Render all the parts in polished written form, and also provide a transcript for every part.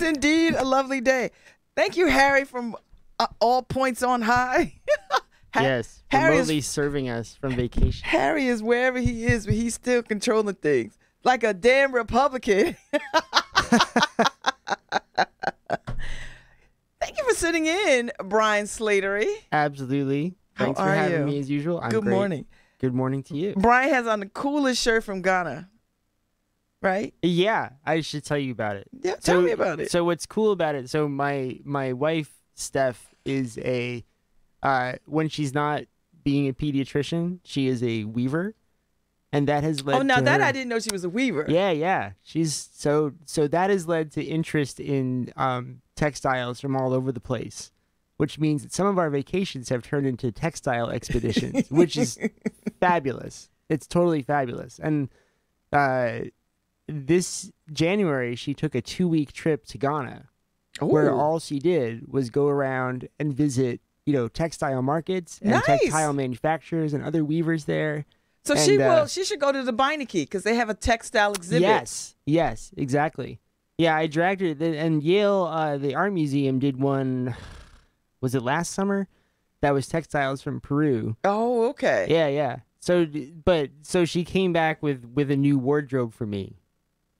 indeed a lovely day. Thank you, Harry, from All Points on High. Yes, remotely serving us from vacation. Harry is wherever he is, but he's still controlling things like a damn Republican. Thank you for sitting in, Brian Slatery. Absolutely. Thanks for having me as usual. I'm Good great. morning. Good morning to you. Brian has on the coolest shirt from Ghana, right? Yeah, I should tell you about it. Yeah, tell me about it. So what's cool about it? So my wife Steph is when she's not being a pediatrician, she is a weaver, and that has led. Oh, now to that her, I didn't know she was a weaver. Yeah. She's so that has led to interest in textiles from all over the place, which means that some of our vacations have turned into textile expeditions, which is fabulous. It's totally fabulous. And this January, she took a 2-week trip to Ghana, where all she did was go around and visit, textile markets and textile manufacturers and other weavers there. So she should go to the Beinecke because they have a textile exhibit. Yes, exactly. Yeah, I dragged her, and Yale, the art museum did one. Was it last summer? That was textiles from Peru. Oh, okay. Yeah. So she came back with a new wardrobe for me.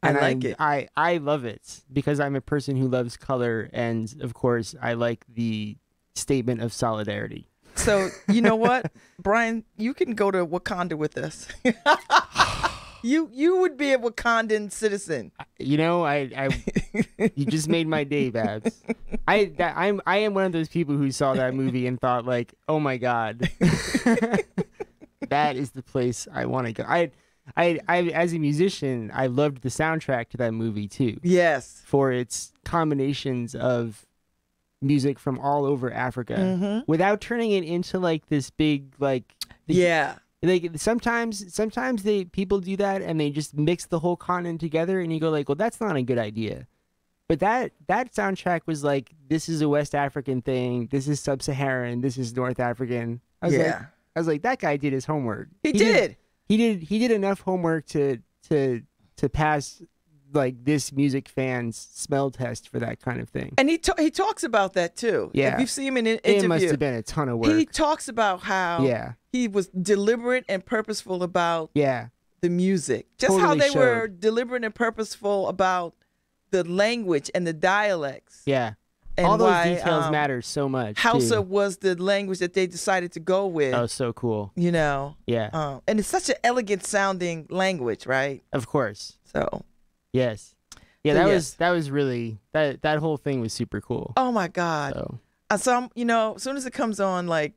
And I like it. I love it because I'm a person who loves color, and of course I like the statement of solidarity. So you know what, Brian, you can go to Wakanda with us. You would be a Wakandan citizen. You just made my day, Babz. I am one of those people who saw that movie and thought like, oh my God, that is the place I want to go. I as a musician, I loved the soundtrack to that movie too. Yes, for its combinations of music from all over Africa, without turning it into like this big Like sometimes people do that and they just mix the whole continent together, and you go like, well, that's not a good idea. But that soundtrack was like, this is a West African thing, this is Sub-Saharan, this is North African. I was like, that guy did his homework. He did enough homework to pass like this music fan's smell test for that kind of thing. And he talks about that too. Yeah, if you see him in an interview, it must have been a ton of work. He talks about how he was deliberate and purposeful about the music. Just totally how they were deliberate and purposeful about the language and the dialects. Yeah. And all those details matter so much. Hausa was the language that they decided to go with. Oh, so cool. Yeah. And it's such an elegant sounding language, right? Of course. So. Yes. Yeah, that was really that whole thing was super cool. Oh my God. So as soon as it comes on, I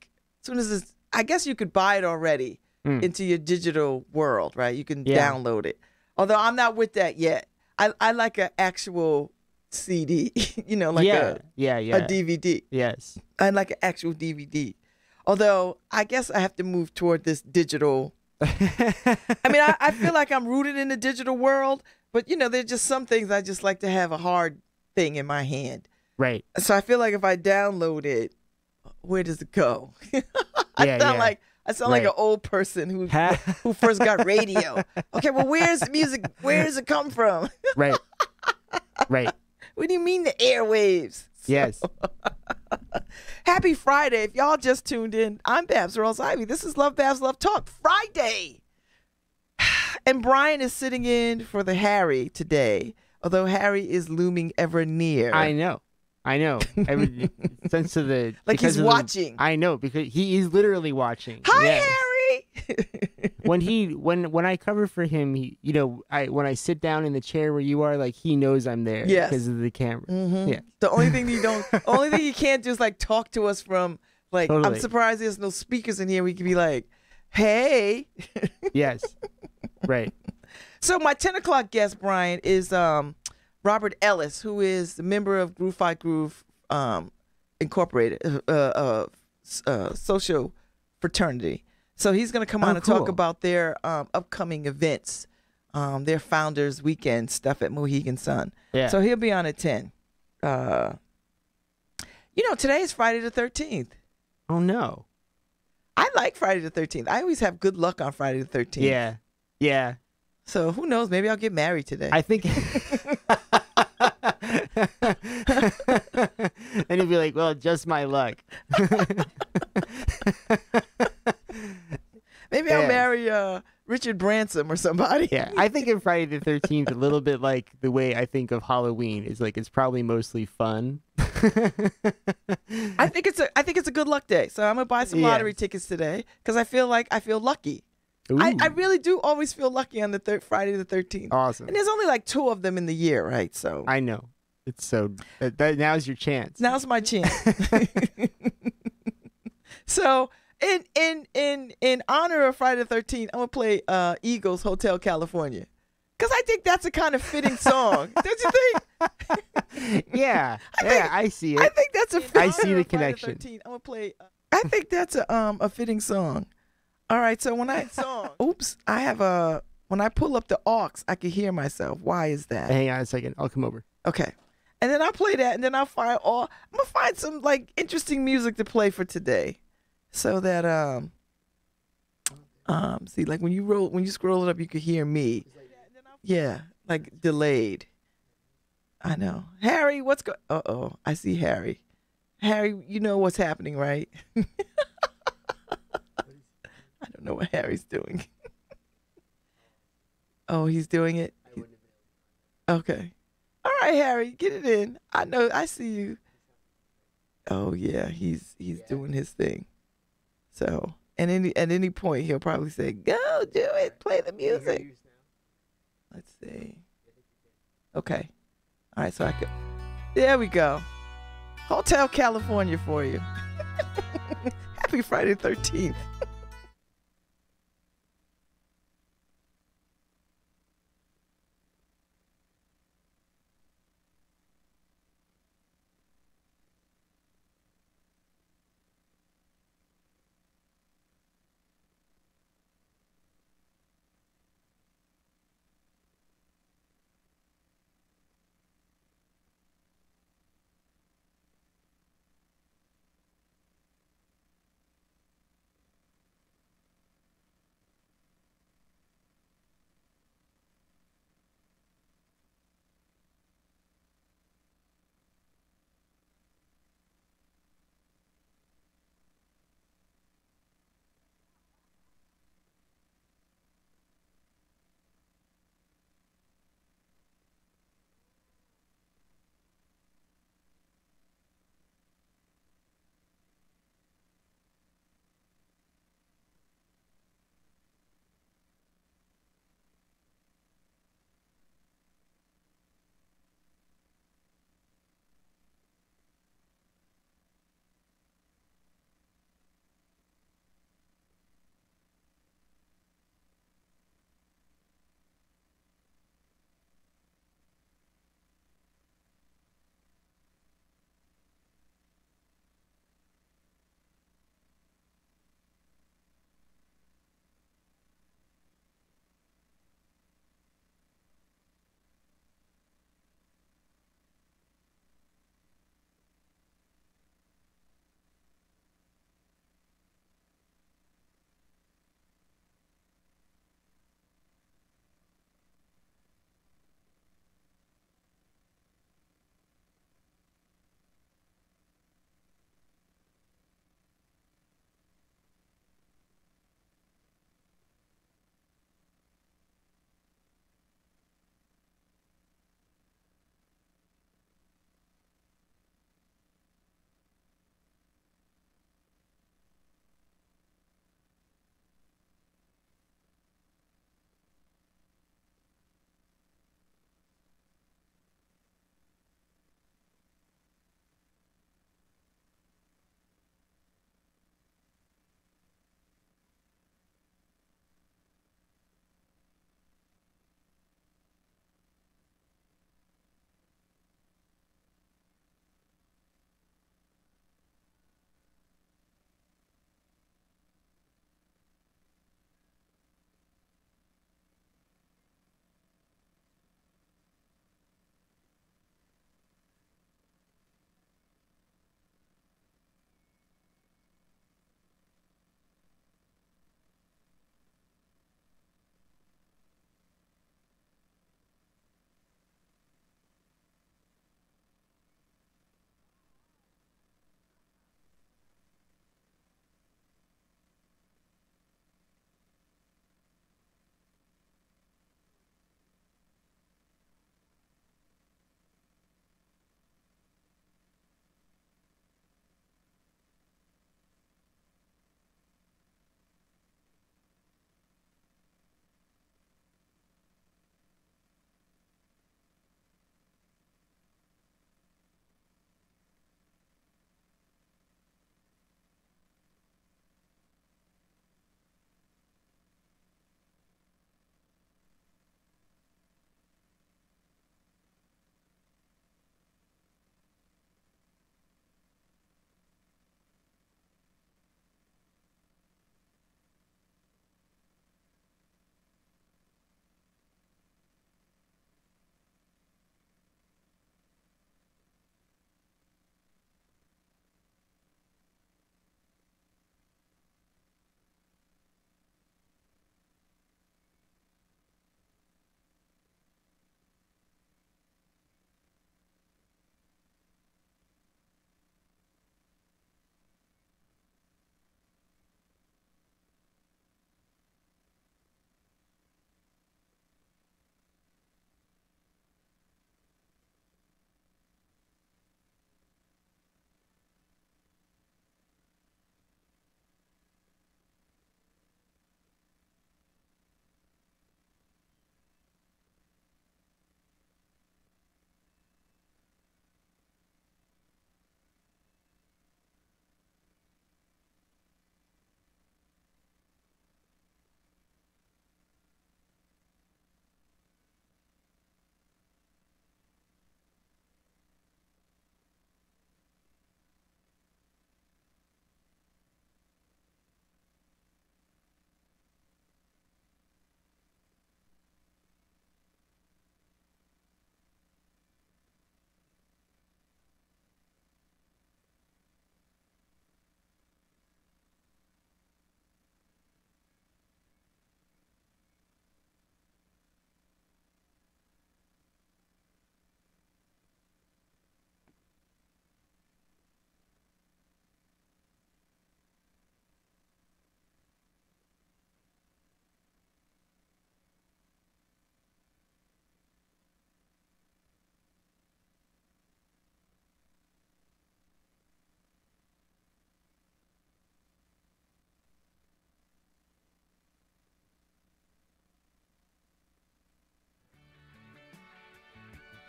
guess you could buy it already into your digital world, right? You can download it. Although I'm not with that yet. I like an actual CD, a DVD. Yes. I like an actual DVD. Although I guess I have to move toward this digital. I mean, I feel like I'm rooted in the digital world, but there's just some things I just like to have a hard thing in my hand. Right. So I feel like if I download it, where does it go? I sound like an old person who first got radio. Okay, well, where's the music? Where does it come from? Right. Right. What do you mean the airwaves? Yes. Happy Friday. If y'all just tuned in, I'm Babz Rawls-Ivy. This is Lovebabz Lovetalk Friday. And Brian is sitting in for the Harry today, although Harry is looming ever near. I know. Sense of the like he's watching. I know, because he is literally watching. Hi, Harry. when I cover for him, when I sit down in the chair where you are, like, he knows I'm there because of the camera. Yeah. The only thing you can't do is like talk to us from like. Totally. I'm surprised there's no speakers in here. We can be like, hey. Yes. Right. So my 10 o'clock guest, Brian, is Robert Ellis, who is a member of Groove Fight Groove Incorporated, social fraternity. So he's going to come on and talk about their upcoming events, their Founders Weekend stuff at Mohegan Sun. Yeah. So he'll be on at 10. Today is Friday the 13th. Oh, no. I like Friday the 13th. I always have good luck on Friday the 13th. Yeah. Yeah. So who knows? Maybe I'll get married today. I think And he'd be like, well, just my luck. Maybe I'll marry Richard Branson or somebody. Yeah, I think of Friday the 13th a little bit like the way I think of Halloween. Is like it's probably mostly fun. I think it's a good luck day. So I'm gonna buy some lottery tickets today because I feel lucky. I really do always feel lucky on the Friday the 13th. Awesome. And there's only like 2 of them in the year, right? So I know. It's so now's your chance. Now's my chance. So in honor of Friday the 13th, I'm gonna play Eagles Hotel California. Because I think that's a kind of fitting song. Don't you think? Yeah. I see it. I think that's I see the connection. I'm gonna play. I think that's a fitting song. All right. So when I have when I pull up the aux, I can hear myself. Why is that? Hang on a second. I'll come over. Okay. And then I'll play that, and then I'm gonna find some like interesting music to play for today, so that see, like when you scroll it up, you can hear me. Yeah, like delayed. I know. Harry, what's going? I see Harry. Harry, you know what's happening, right? I don't know what Harry's doing. Oh, he's doing it? Okay. All right, Harry, get it in. I know, I see you. Oh yeah, he's doing his thing. So, and at any point he'll probably say, "Go do it, play the music." Let's see. Okay. All right, so I could. There we go. Hotel California for you. Happy Friday 13th.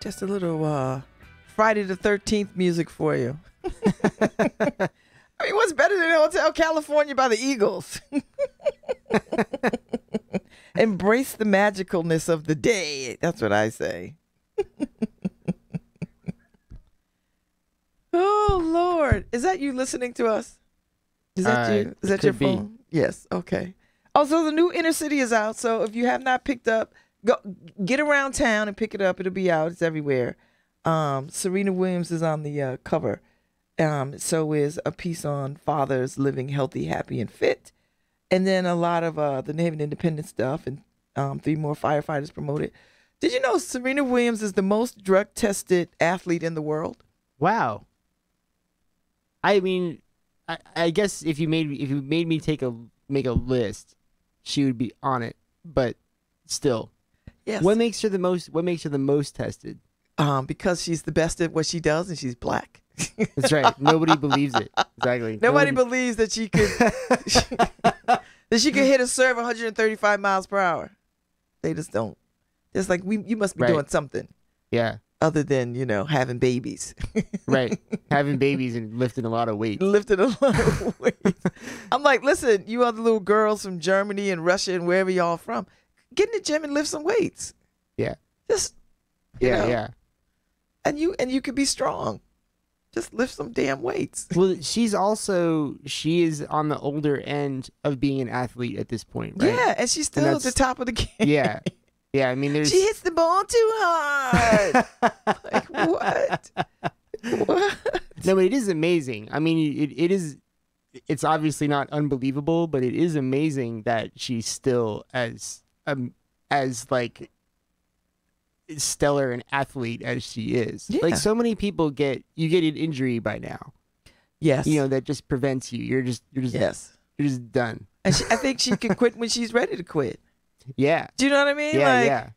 Just a little Friday the 13th music for you. I mean, what's better than Hotel California by the Eagles? Embrace the magicalness of the day. That's what I say. Oh, Lord. Is that you listening to us? Is that you? Is that your phone? Yes. Okay. Oh, so the new Inner City is out. So if you have not picked up, go get around town and pick it up. It'll be out. It's everywhere. Serena Williams is on the cover. So is a piece on fathers living healthy, happy, and fit. And then a lot of the Navy Independent stuff and 3 more firefighters promoted. Did you know Serena Williams is the most drug-tested athlete in the world? Wow. I mean, I guess if you made me make a list, she would be on it. But still, yes. What makes her the most tested? Because she's the best at what she does, and she's black. That's right. Nobody believes it. Exactly. Nobody believes that she could that she could hit a serve 135 miles per hour. They just don't. It's like you must be doing something. Yeah. Other than, having babies. Right. Having babies and lifting a lot of weight. I'm like, listen, you other little girls from Germany and Russia and wherever y'all from, get in the gym and lift some weights. Yeah. Just, yeah. And you could be strong. Just lift some damn weights. Well, she is on the older end of being an athlete at this point, right? Yeah, and she's still at the top of the game. Yeah. Yeah, I mean, she hits the ball too hard. Like, what? No, but it is amazing. I mean, it's obviously not unbelievable, but it is amazing that she's still as like stellar an athlete as she is. Yeah. Like, so many people get an injury by now. Yes. That just prevents you. You're just done. And I think she can quit when she's ready to quit. Yeah. Do you know what I mean? Yeah, yeah.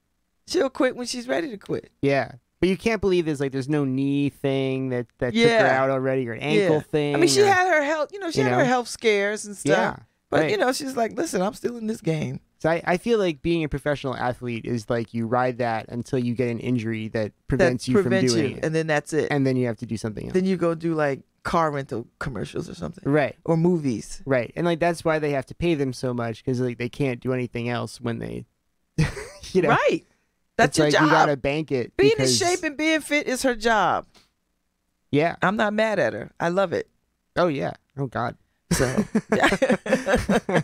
She'll quit when she's ready to quit. Yeah. But you can't believe there's no knee thing that took her out already, or an ankle thing. I mean, she had her health, she had her health scares and stuff. Yeah. But, she's like, listen, I'm still in this game. So I feel like being a professional athlete is like you ride that until you get an injury that prevents you from doing it. And then that's it. And then you have to do something else. Then you go do like car rental commercials or something. Right. Or movies. Right. And like that's why they have to pay them so much, because like they can't do anything else when they, Right. That's your job. You got to bank it. Being in shape and being fit is her job. Yeah. I'm not mad at her. I love it. Oh, yeah. Oh, God. So, but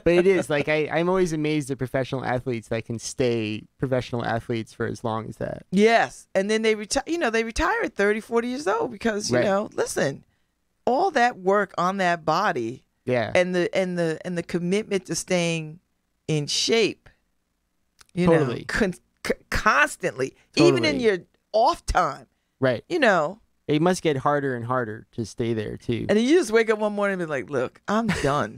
it is like I'm always amazed at professional athletes that can stay professional athletes for as long as that. Yes, and then they retire. They retire at 30, 40 years old because listen, all that work on that body, and the commitment to staying in shape, totally. Constantly, totally. even in your off time, right? It must get harder and harder to stay there too. And then you just wake up one morning and be like, "Look, I'm done."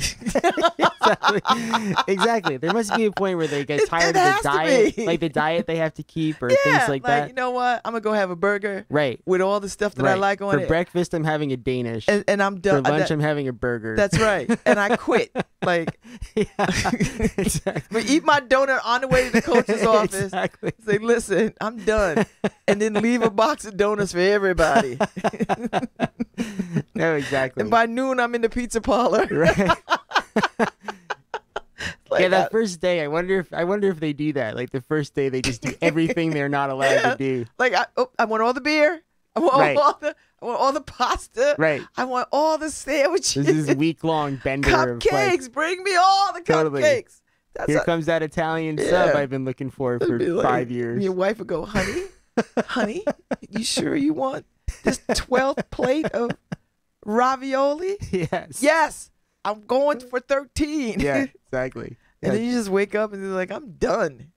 Exactly. There must be a point where they get tired of the diet, like the diet they have to keep, or things like that. You know what? I'm gonna go have a burger, right? With all the stuff that I like on it. For breakfast, I'm having a Danish, and I'm done. For lunch, I'm having a burger. That's right. And I quit. Like, exactly. But eat my donut on the way to the coach's office. Exactly. Say, listen, I'm done, and then leave a box of donuts for everybody. No, exactly. And by noon, I'm in the pizza parlor. Right. Like that first day, I wonder if they do that. Like the first day, they just do everything they're not allowed to do. Like I want all the beer. I want all the pasta. Right. I want all the sandwiches. This is week-long bender. Cupcakes. Bring me all the cupcakes. Here comes that Italian sub I've been looking for 5 years. Your wife would go, honey, you sure you want this 12th plate of ravioli? Yes. Yes. I'm going for 13. Yeah, exactly. And then you just wake up and you're like, I'm done.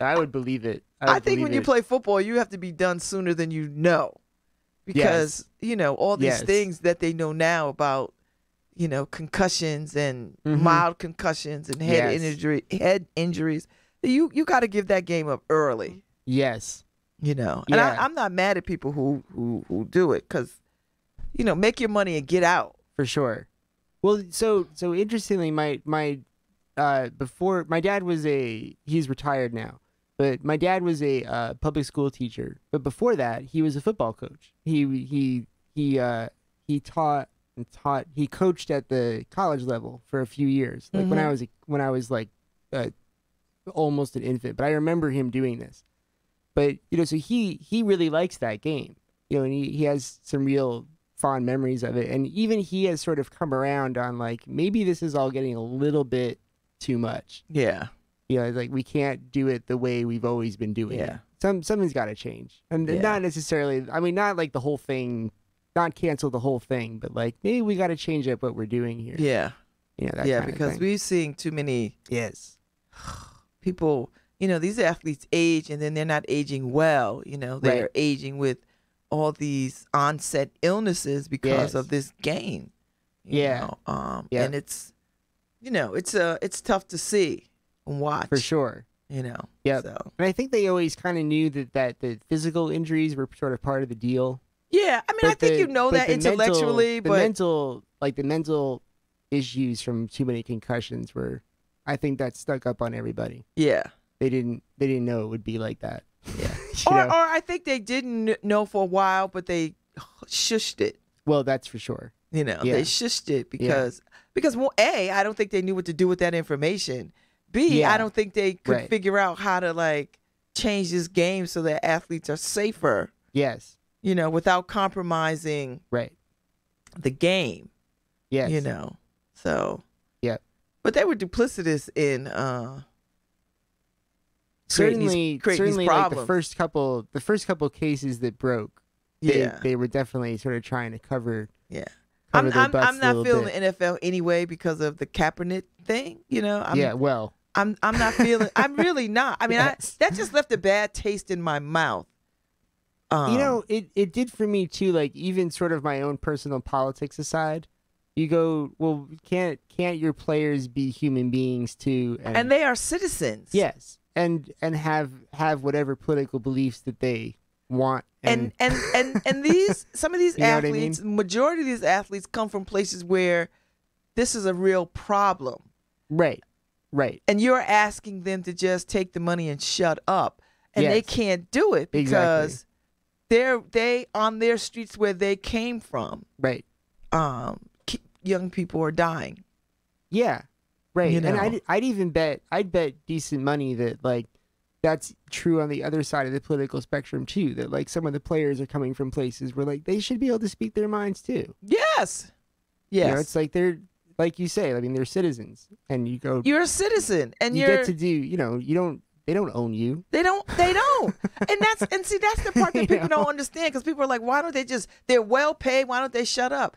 I would believe it. I think when you play football, you have to be done sooner than you know. Because, all these things that they know now about, concussions and mild concussions and head injuries, you got to give that game up early. Yes. And I'm not mad at people who do it because, make your money and get out. For sure. Well, so interestingly, my before my dad was he's retired now, but my dad was a public school teacher. But before that, he was a football coach. He coached at the college level for a few years, like when I was like almost an infant. But I remember him doing this. But so he really likes that game, and he has some real fond memories of it. And even he has sort of come around on like maybe this is all getting a little bit too much. Yeah. Like we can't do it the way we've always been doing it. Something's got to change, and not necessarily. I mean, not like the whole thing. Not cancel the whole thing, but like maybe we got to change up what we're doing here. Yeah. That kind because of we're seeing too many people, these athletes age and then they're not aging well. They're aging with all these onset illnesses because of this game. And it's, it's tough to see and watch. For sure. Yeah. So. And I think they always kind of knew that the physical injuries were sort of part of the deal. Yeah, I mean, I think that intellectually, but the mental issues from too many concussions I think that stuck up on everybody. Yeah, they didn't know it would be like that. Yeah, or I think they didn't know for a while, but they shushed it. Well, that's for sure. They shushed it because A, I don't think they knew what to do with that information. B, I don't think they could figure out how to like change this game so that athletes are safer. Yes. Without compromising the game. Yes. So. Yeah. But they were duplicitous in certainly these like the first couple cases that broke. They were definitely sort of trying to cover. Yeah. I'm not feeling the NFL anyway because of the Kaepernick thing. I'm not feeling. I'm really not. I mean, that just left a bad taste in my mouth. It did for me too. Like even sort of my own personal politics aside, you go, well, can't your players be human beings too? And they are citizens. Yes, and have whatever political beliefs that they want. And these some of these athletes, majority of these athletes come from places where this is a real problem. Right. And you're asking them to just take the money and shut up, and they can't do it because. They on their streets where they came from. Right. Young people are dying. Yeah. Right. And I'd bet decent money that like that's true on the other side of the political spectrum too. That like some of the players are coming from places where like they should be able to speak their minds too. Yes. It's like they're like you say. I mean, they're citizens, and you go. You're a citizen, and you get to do. You don't. They don't own you. They don't. And that's the part that people don't understand because people are like, why don't they they're well paid. Why don't they shut up?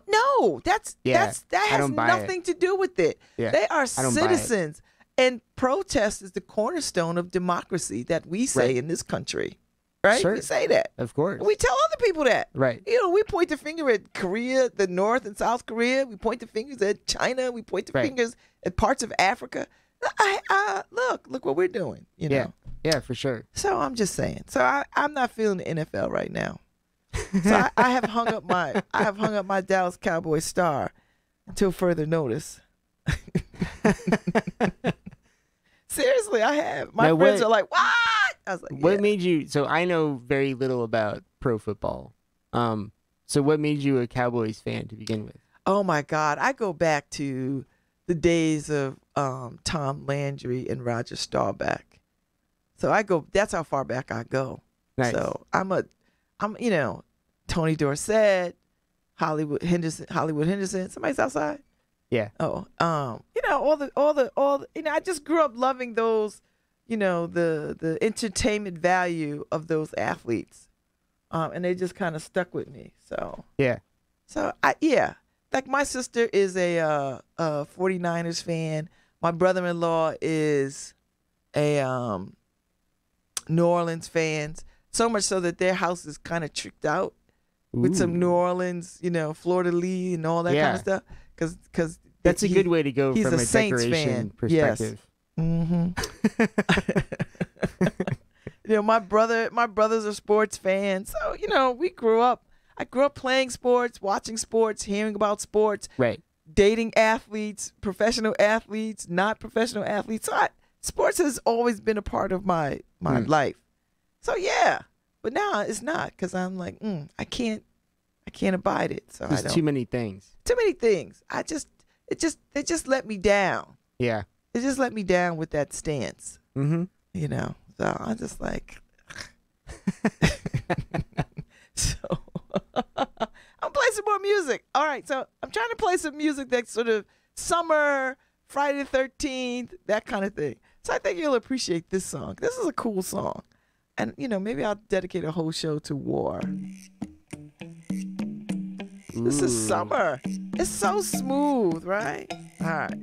No, that has nothing to do with it. Yeah. They are citizens. And protest is the cornerstone of democracy that we say in this country. Right? Sure. We say that. Of course. And we tell other people that. Right. We point the finger at Korea, the North and South Korea. We point the fingers at China. We point the fingers at parts of Africa. Look what we're doing, Yeah, for sure. So I'm just saying. So I'm not feeling the NFL right now. So I have hung up my Dallas Cowboys star until further notice. Seriously, I have. My friends are like, "What?" I was like, "What made you?" So I know very little about pro football. So what made you a Cowboys fan to begin with? Oh my God, I go back to the days of Tom Landry and Roger Staubach. So that's how far back I go. Nice. So I'm Tony Dorsett, Hollywood Henderson. Somebody's outside? Yeah. Oh, all the I just grew up loving those, the entertainment value of those athletes. And they just kind of stuck with me. So yeah. So like my sister is a 49ers fan. My brother-in-law is a New Orleans fan. So much so that their house is kind of tricked out with some New Orleans, Florida Lee and all that kind of stuff. Because that's a good way to go from a Saints decoration fan. perspective. Yes. Mm-hmm. My brothers are sports fans. So, we grew up. I grew up playing sports, watching sports, hearing about sports. Right. dating athletes, professional athletes, not professional athletes. So sports has always been a part of my life. So yeah, but now it's not because I'm like, I can't abide it. So there's too many things. Too many things. They just let me down. Yeah. They just let me down with that stance. Mm-hmm. You know. So I'm just like, so I'm playing some more music. All right, so I'm trying to play some music that's sort of summer, Friday the 13th, that kind of thing. So I think you'll appreciate this song. This is a cool song. And, maybe I'll dedicate a whole show to war. Ooh. This is summer. It's so smooth, right? All right,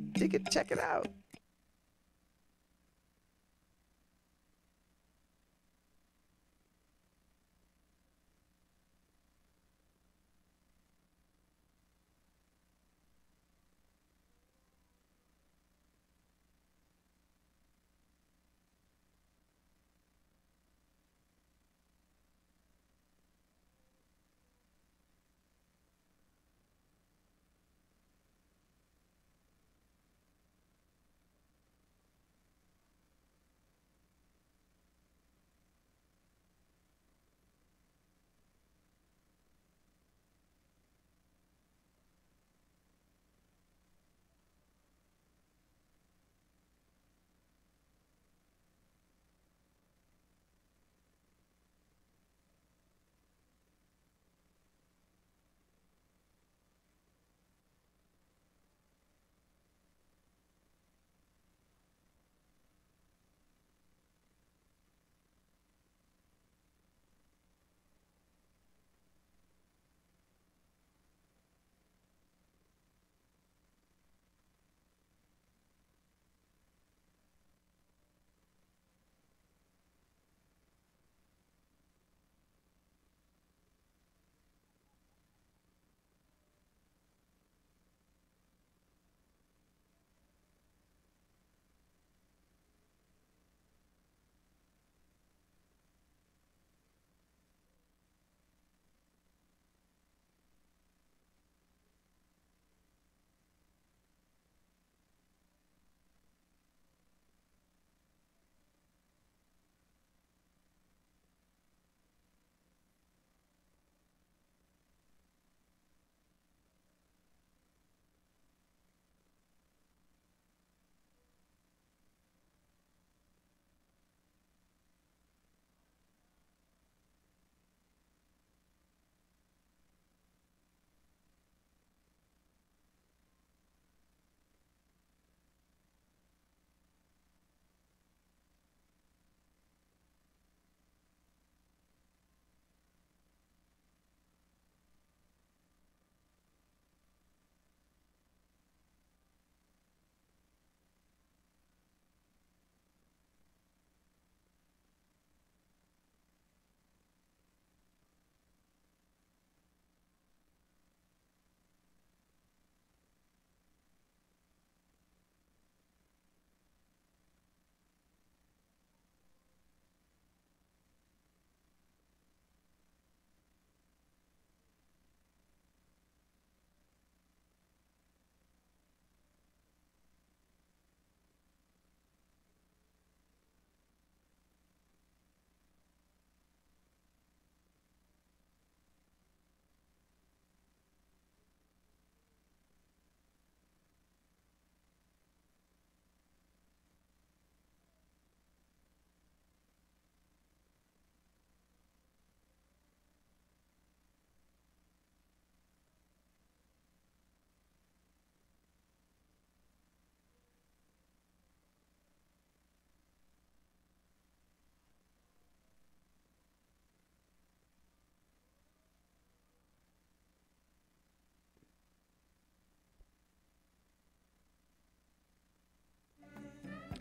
check it out.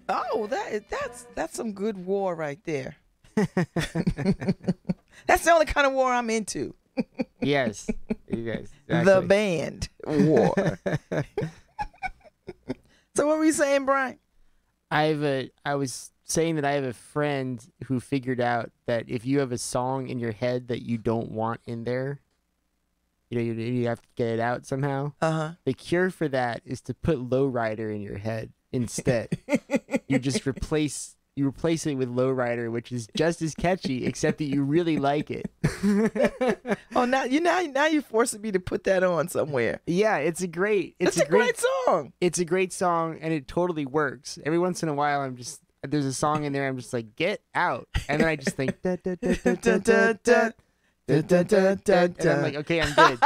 Oh, that's some good war right there. That's the only kind of war I'm into. Yes, exactly. The band war. So what were you saying, Brian? I was saying that I have a friend who figured out that if you have a song in your head that you don't want in there, you have to get it out somehow. The cure for that is to put Lowrider in your head instead. You just replace it with Lowrider, which is just as catchy, except that you really like it. Oh, now you're forcing me to put that on somewhere. Yeah, it's a great song. It's a great song, and it totally works. Every once in a while, there's a song in there, I'm just like, get out, and then I just think da, da, da, da, da, da, da. And I'm like, okay, I'm good.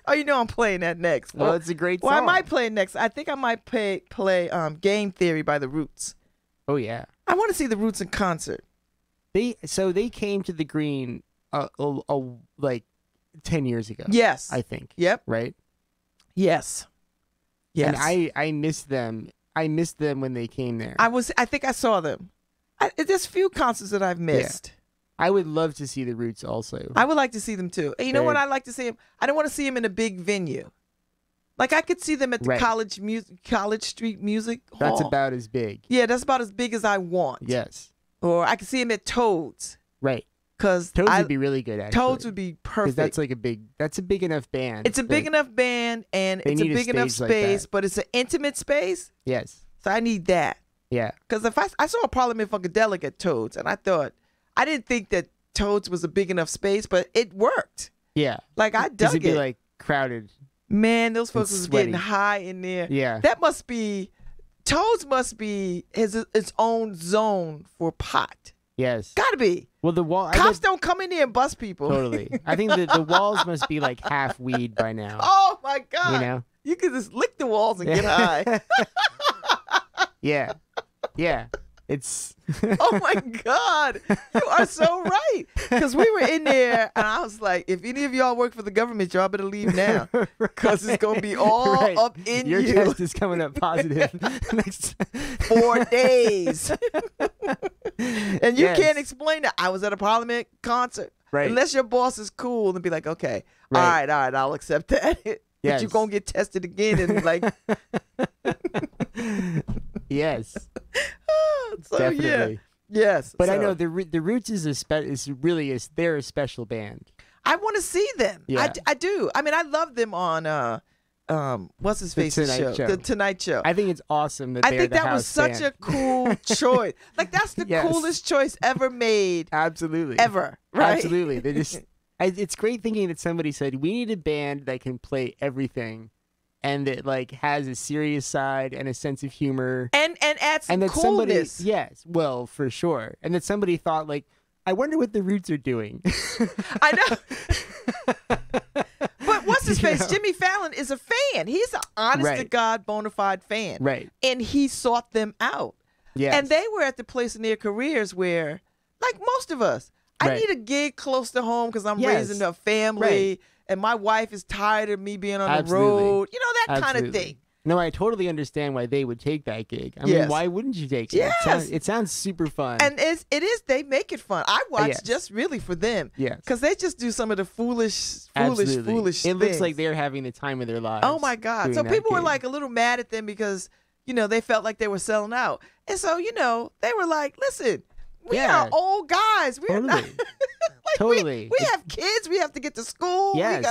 Oh, I'm playing that next. Well, it's a great song. Well, I might play it next. I think I might play Game Theory by The Roots. Oh, yeah. I want to see The Roots in concert. They came to the Green like 10 years ago. Yes. I think. Yep. Right? Yes. And I missed them. I missed them when they came there. I think I saw them. There's few concerts that I've missed. Yeah. I would love to see The Roots also. I would like to see them too. And you know what? I'd like to see them. I don't want to see them in a big venue. Like I could see them at the College Street Music Hall. That's about as big. Yeah, that's about as big as I want. Yes. Or I could see them at Toads. Right. Because Toads would be really good. Actually. Toads would be perfect. That's like that's a big enough band. It's a big enough band, and it's a big enough space, but it's an intimate space. Yes. So I need that. Yeah. Because if I saw a Parliament Funkadelic at Toads, and I didn't think that Toads was a big enough space, but it worked. Yeah. Like I dug it'd be like crowded. Man, those folks was getting high in there. Yeah. Toads must be its own zone for pot. Yes. Gotta be. Well, the wall. Cops don't come in there and bust people. Totally. I think the walls must be like half weed by now. Oh my God. You could just lick the walls and get high. Yeah. Yeah. It's oh my God, you are so right. Because we were in there and I was like, if any of y'all work for the government, y'all better leave now. Because it's going to be all up in Your you. Your test is coming up positive next 4 days. And you can't explain that. I was at a Parliament concert. Right. Unless your boss is cool and be like, okay, all right, I'll accept that. But you're going to get tested again and like. Yes. So, definitely. Yeah. Yes. But I know the Roots they're a special band. I want to see them. Yeah. I do. I mean, I love them on what's his face show? The Tonight Show. I think it's awesome that I think that was such a cool choice. Like that's the coolest choice ever made. Absolutely. Ever. Right? Absolutely. They just it's great thinking that somebody said we need a band that can play everything. And that like has a serious side and a sense of humor, and adds some and that coolness. Somebody, well, for sure, and that somebody thought like, I wonder what the Roots are doing. I know, but what's his face? Jimmy Fallon is a fan. He's an honest to God, bona fide fan, right? And he sought them out. Yeah, and they were at the place in their careers where, like most of us, I need a gig close to home because I'm raising a family. Right. And my wife is tired of me being on the road. You know, that kind of thing. No, I totally understand why they would take that gig. I mean, why wouldn't you take it? Yes. It sounds super fun. And it is. They make it fun. I watch just really for them. Yes. Because they just do some of the foolish things. It looks like they're having the time of their lives. Oh, my God. So people were like a little mad at them because, they felt like they were selling out. And so, they were like, listen, we are old guys. We're not. Like totally. We have kids. We have to get to school. Yes.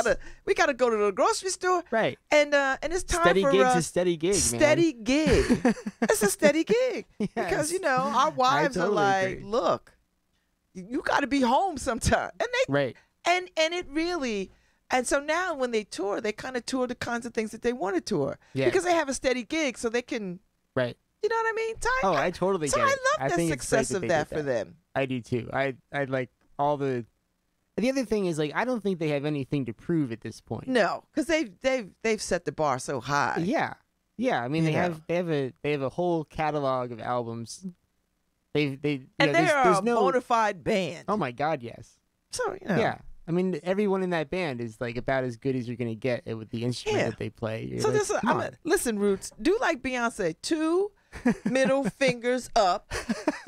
We gotta go to the grocery store. Right. And it's time steady for gig's a steady gig. Steady man. gig. It's a steady gig. Yes. Because our wives are like, agree. look, you got to be home sometime. And they and it really. And so now when they tour, they kind of tour the kinds of things that they want to tour because they have a steady gig, so they can. Right. You know what I mean? I totally get it. So I love the success of that for them. I do too. I like all the. The other thing is like I don't think they have anything to prove at this point. No, because they've set the bar so high. Yeah. I mean they have a whole catalog of albums. They're a bona fide band. Oh my God, yes. So yeah. I mean, everyone in that band is like about as good as you're gonna get with the instrument that they play. You're so like, listen, Roots, do like Beyonce, 2 middle fingers up,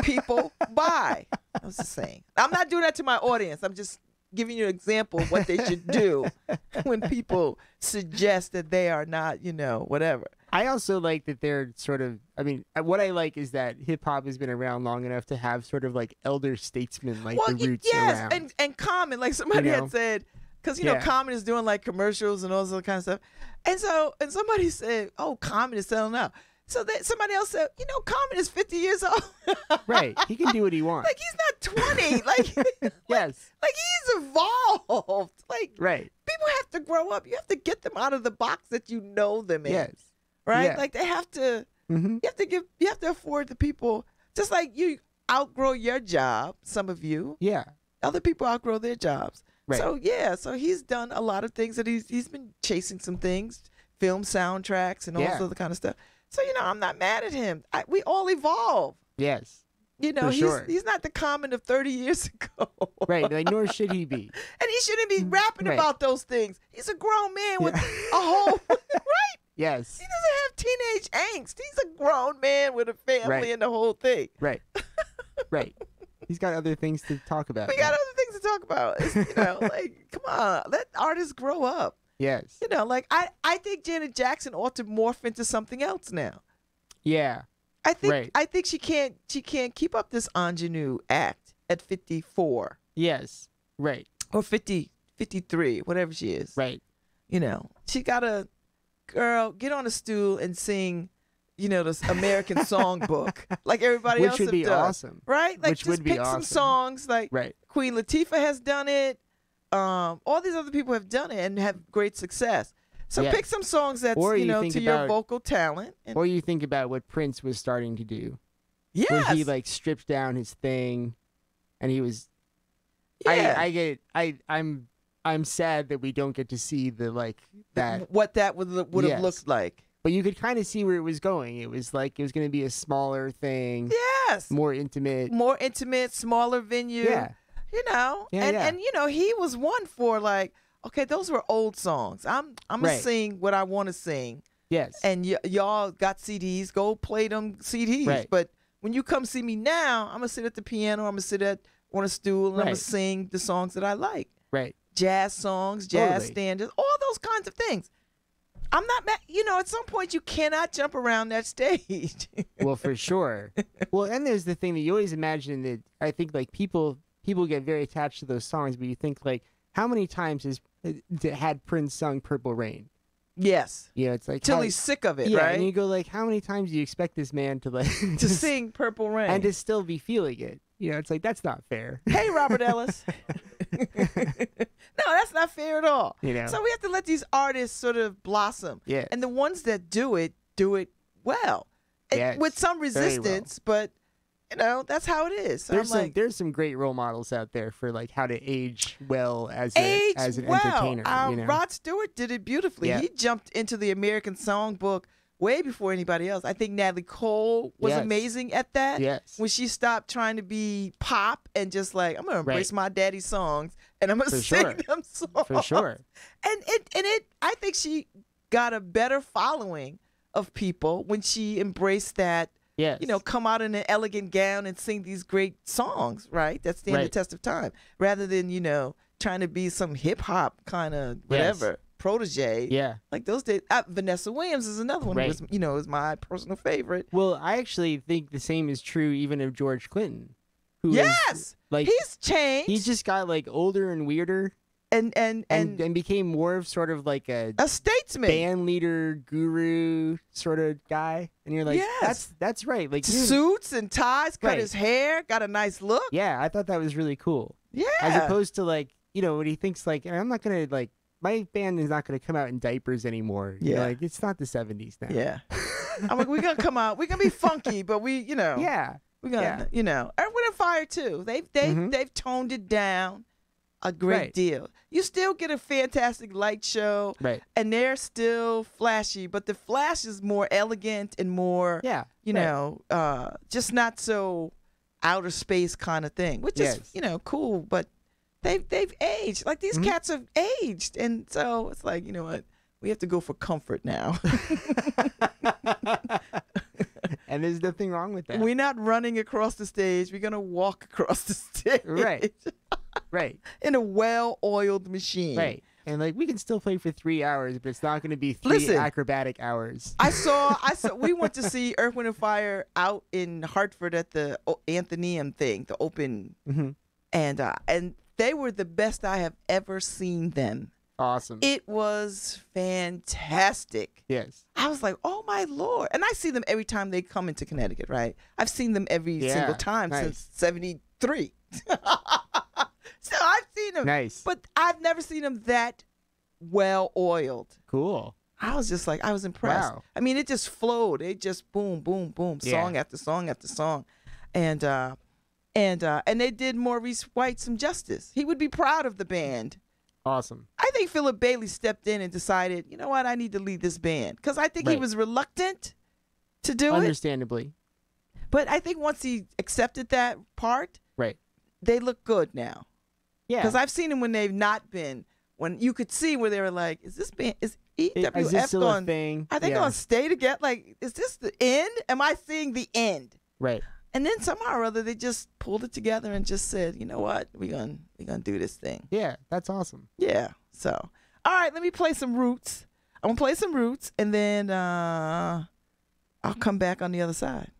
people bye. I was just saying. I'm not doing that to my audience. I'm just giving you an example of what they should do when people suggest that they are not, whatever. I also like that they're sort of, I mean, what I like is that hip hop has been around long enough to have sort of like elder statesmen like the roots around. And Common, like somebody had said, because you know Common is doing like commercials and all this other kind of stuff, and somebody said, "Oh, Common is selling out." So that somebody else said, "You know, Common is 50 years old, right? He can do what he wants. Like he's not 20. Like yes, like he's evolved. Like right. People have to grow up. You have to get them out of the box that you know them in. Yes, right. Yeah. Like they have to. You have to afford the people. Just like you outgrow your job. Some of you. Yeah. Other people outgrow their jobs. Right. So he's done a lot of things that he's been chasing some things, film soundtracks and all this other kind of stuff. So you know, I'm not mad at him. We all evolve. Yes. You know, he's not the Common of 30 years ago. Right. Like nor should he be. And he shouldn't be rapping about those things. He's a grown man with a whole right. Yes. He doesn't have teenage angst. He's a grown man with a family and the whole thing. Right. Right. He's got other things to talk about. We got other things to talk about. It's, you know, like, come on, let artists grow up. Yes. You know, like I think Janet Jackson ought to morph into something else now. Yeah. I think she can't keep up this ingenue act at 54. Yes. Right. Or 50, 53, whatever she is. Right. You know, she gotta, girl, get on a stool and sing, you know, this American songbook like everybody else would be done. Awesome. Right? Like Which just would be pick awesome. some songs like Queen Latifah has done it. All these other people have done it and have great success. So pick some songs that's, you know, to your vocal talent. Or you think about what Prince was starting to do. Yes. Where he like stripped down his thing and he was I get it. I'm sad that we don't get to see the like that what that would have looked like. But you could kind of see where it was going. It was like it was going to be a smaller thing. Yes. More intimate, smaller venue. Yeah. You know, and you know, he was one for like, okay, those were old songs. I'm gonna sing what I want to sing. Yes. And y'all got CDs, go play them CDs. Right. But when you come see me now, I'm gonna sit at the piano. I'm gonna sit on a stool and I'm gonna sing the songs that I like. Right. Jazz songs, jazz standards, all those kinds of things. I'm not mad. You know, at some point you cannot jump around that stage. Well, for sure. Well, and there's the thing that you always imagine that I think like people get very attached to those songs, but you think like, how many times had Prince sung Purple Rain? Yes. You know, it's like till he's sick of it, yeah, right? And you go like, how many times do you expect this man to like to sing Purple Rain and to still be feeling it? You know, it's like that's not fair. Hey, Robert Ellis. No, that's not fair at all. You know, so we have to let these artists sort of blossom. Yeah. And the ones that do it well, yes, with some resistance, but. You know, that's how it is. So there's some great role models out there for like how to age well as an entertainer. You know? Rod Stewart did it beautifully. Yeah. He jumped into the American Songbook way before anybody else. I think Natalie Cole was amazing at that. Yes. When she stopped trying to be pop and just like, I'm gonna embrace my daddy's songs and I'm gonna sing them songs. For sure. And I think she got a better following of people when she embraced that. Yes. You know, come out in an elegant gown and sing these great songs, right? That stand the test of time. Rather than, you know, trying to be some hip hop kind of whatever protege. Yeah. Like those days. Vanessa Williams is another one who was, you know, is my personal favorite. Well, I actually think the same is true even of George Clinton. Who yes. Like he's changed. He just got like older and weirder. And became more of sort of like a statesman, band leader, guru sort of guy. And you're like, that's right. Like suits and ties, cut his hair, got a nice look. Yeah, I thought that was really cool. Yeah. As opposed to like, you know, when he thinks like, I'm not gonna like my band is not gonna come out in diapers anymore. Yeah. You know, like it's not the 70s now. Yeah. I'm like, we're gonna come out, we're gonna be funky, but we, you know. Yeah. We're gonna you know. Earth, Wind and Fire too. They've toned it down a great deal. You still get a fantastic light show, and they're still flashy, but the flash is more elegant and more, you know, just not so outer space kind of thing, which is, you know, cool. But they've aged. Like these cats have aged, and so it's like, you know what, we have to go for comfort now. And there's nothing wrong with that. We're not running across the stage. We're gonna walk across the stage. Right. In a well-oiled machine. Right. And like we can still play for 3 hours, but it's not going to be three acrobatic hours. I saw. We went to see Earth, Wind and Fire out in Hartford at the Athenaeum thing, the open, and they were the best I have ever seen them. Awesome. It was fantastic. Yes. I was like, oh my Lord. And I see them every time they come into Connecticut, right? I've seen them every single time since 73. So I've seen them. Nice. But I've never seen them that well oiled. Cool. I was just like, I was impressed. Wow. I mean, it just flowed. It just boom, boom, boom, song after song after song. And they did Maurice White some justice. He would be proud of the band. Awesome. I think Philip Bailey stepped in and decided, you know what, I need to lead this band. Because I think he was reluctant to do it. Understandably. But I think once he accepted that part, they look good now. Yeah. Because I've seen them when they've not been, when you could see where they were like, is this band, is EWF going, are they going to stay together? Like, is this the end? Am I seeing the end? Right. And then somehow or other, they just pulled it together and just said, you know what? We're gonna do this thing. Yeah, that's awesome. Yeah. So, all right, let me play some Roots. I'm going to play some Roots, and then I'll come back on the other side.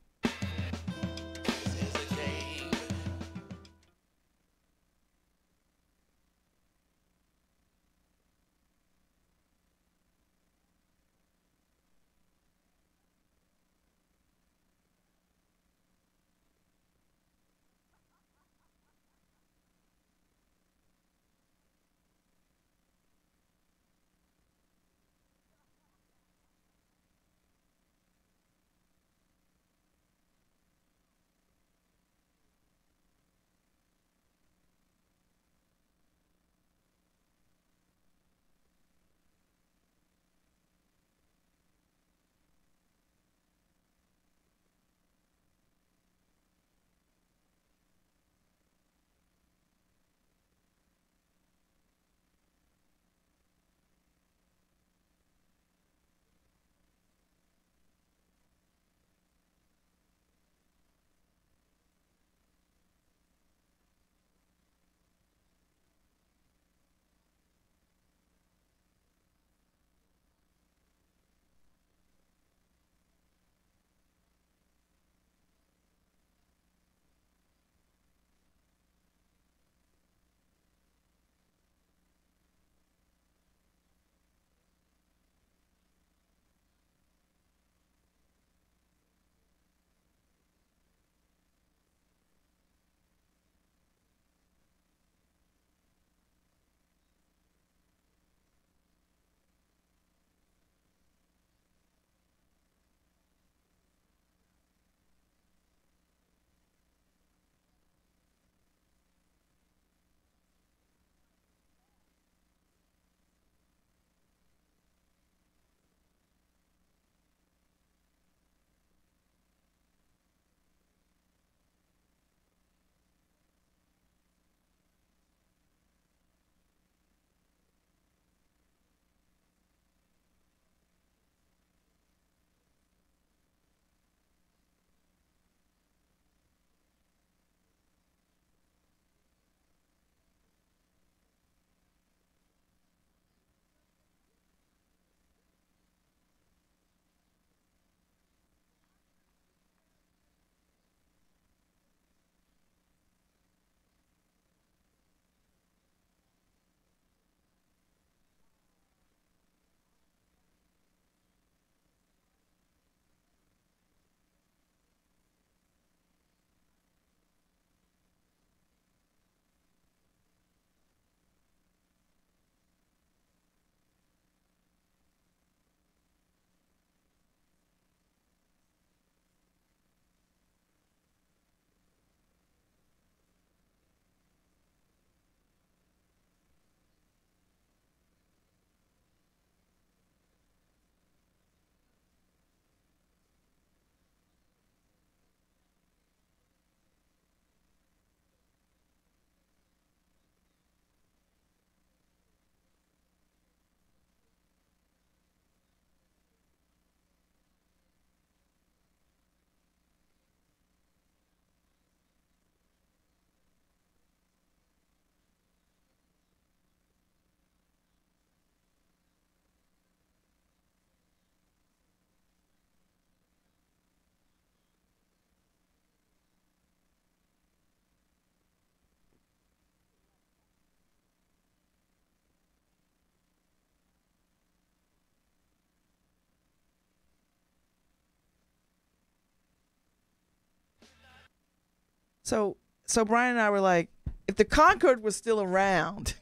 So Brian and I were like, if the Concorde was still around,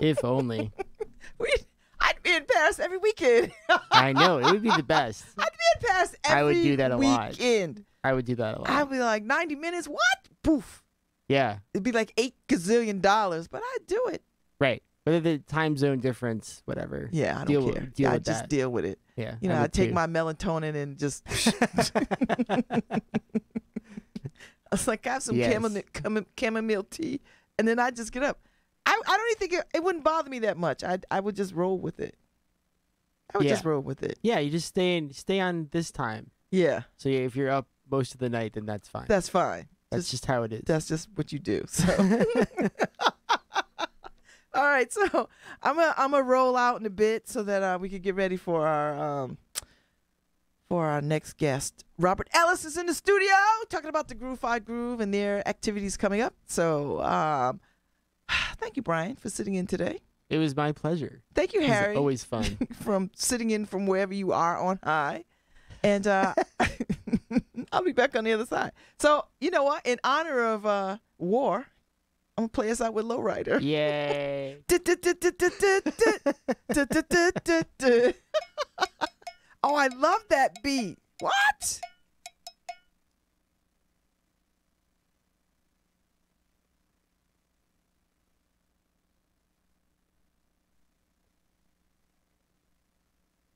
if only, I'd be in Paris every weekend. I know, it would be the best. I'd be in Paris every weekend. I would do that a lot. I would do that a lot. I'd be like, 90 minutes, what? Poof. Yeah. It'd be like $8 gazillion, but I'd do it. Right. Whether the time zone difference, whatever. Yeah, I don't care. I just deal with it. Yeah. You know, I take my melatonin and just. I was like, I have some chamomile tea, and then I just get up. I don't even think it wouldn't bother me that much. I would just roll with it. I would just roll with it. Yeah, you just stay on this time. Yeah. So if you're up most of the night, then that's fine. That's fine. That's just how it is. That's just what you do. So. All right, so I'm gonna roll out in a bit so that we can get ready for our next guest. Robert Ellis is in the studio talking about the Groove-Fi Groove and their activities coming up. So thank you, Brian, for sitting in today. It was my pleasure. Thank you, Harry. It's always fun. From sitting in from wherever you are on high. And I'll be back on the other side. So, you know what? In honor of war, I'm going to play us out with Lowrider. Yay. Oh, I love that beat. What?